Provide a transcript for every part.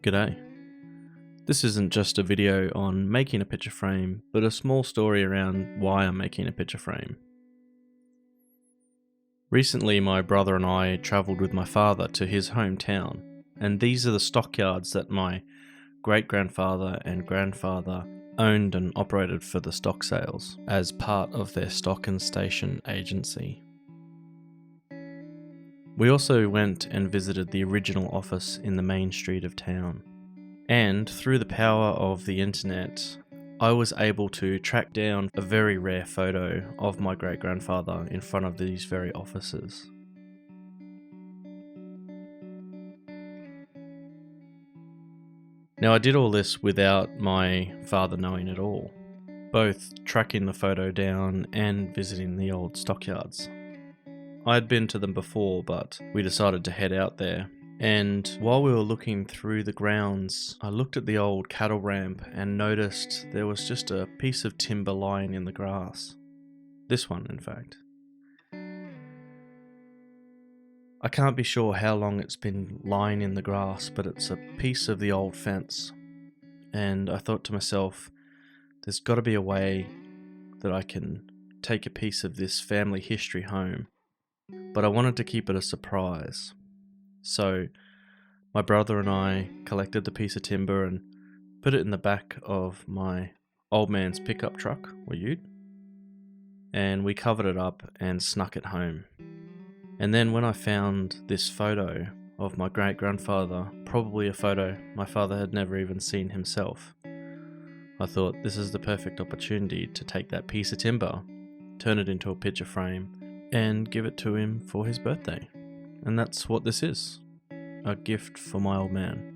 G'day. This isn't just a video on making a picture frame, but a small story around why I'm making a picture frame. Recently, my brother and I travelled with my father to his hometown, and these are the stockyards that my great-grandfather and grandfather owned and operated for the stock sales as part of their stock and station agency. We also went and visited the original office in the main street of town. And through the power of the internet, I was able to track down a very rare photo of my great-grandfather in front of these very offices. Now, I did all this without my father knowing at all, both tracking the photo down and visiting the old stockyards. I had been to them before, but we decided to head out there. And while we were looking through the grounds, I looked at the old cattle ramp and noticed there was just a piece of timber lying in the grass. This one, in fact. I can't be sure how long it's been lying in the grass, but it's a piece of the old fence. And I thought to myself, there's got to be a way that I can take a piece of this family history home. But I wanted to keep it a surprise. So my brother and I collected the piece of timber and put it in the back of my old man's pickup truck, or ute, and we covered it up and snuck it home. And then when I found this photo of my great-grandfather, probably a photo my father had never even seen himself, I thought this is the perfect opportunity to take that piece of timber, turn it into a picture frame, and give it to him for his birthday. And that's what this is, a gift for my old man.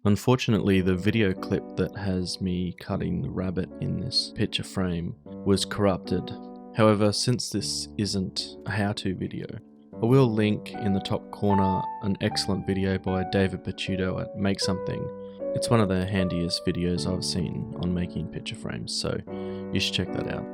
Unfortunately, the video clip that has me cutting the rabbit in this picture frame was corrupted. However, since this isn't a how-to video, I will link in the top corner an excellent video by David Picciuto at Make Something. It's one of the handiest videos I've seen on making picture frames, so you should check that out.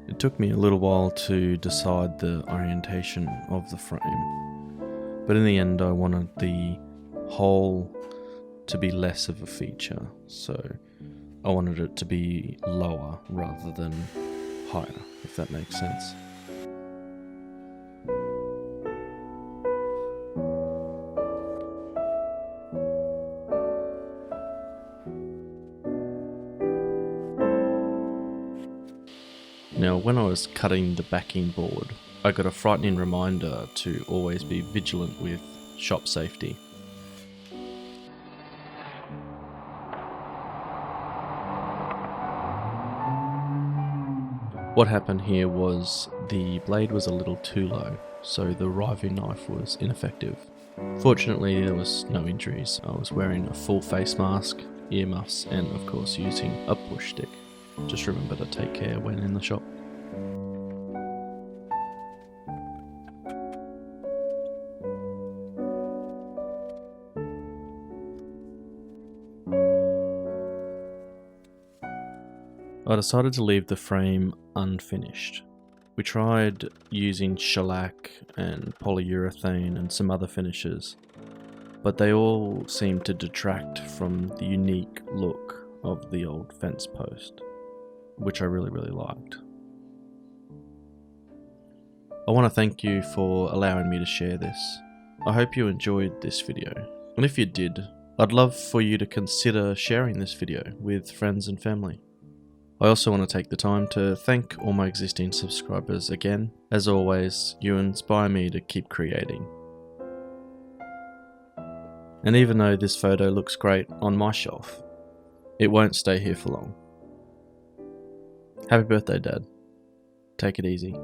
It took me a little while to decide the orientation of the frame, but in the end I wanted the hole to be less of a feature, so I wanted it to be lower rather than higher, if that makes sense. Now, when I was cutting the backing board, I got a frightening reminder to always be vigilant with shop safety. What happened here was the blade was a little too low, so the riving knife was ineffective. Fortunately, there was no injuries. I was wearing a full face mask, earmuffs, and of course using a push stick. Just remember to take care when in the shop. I decided to leave the frame unfinished. We tried using shellac and polyurethane and some other finishes, but they all seemed to detract from the unique look of the old fence post, which I really liked. I want to thank you for allowing me to share this. I hope you enjoyed this video, and if you did, I'd love for you to consider sharing this video with friends and family. I also want to take the time to thank all my existing subscribers again. As always, you inspire me to keep creating. And even though this photo looks great on my shelf, it won't stay here for long. Happy birthday, Dad. Take it easy.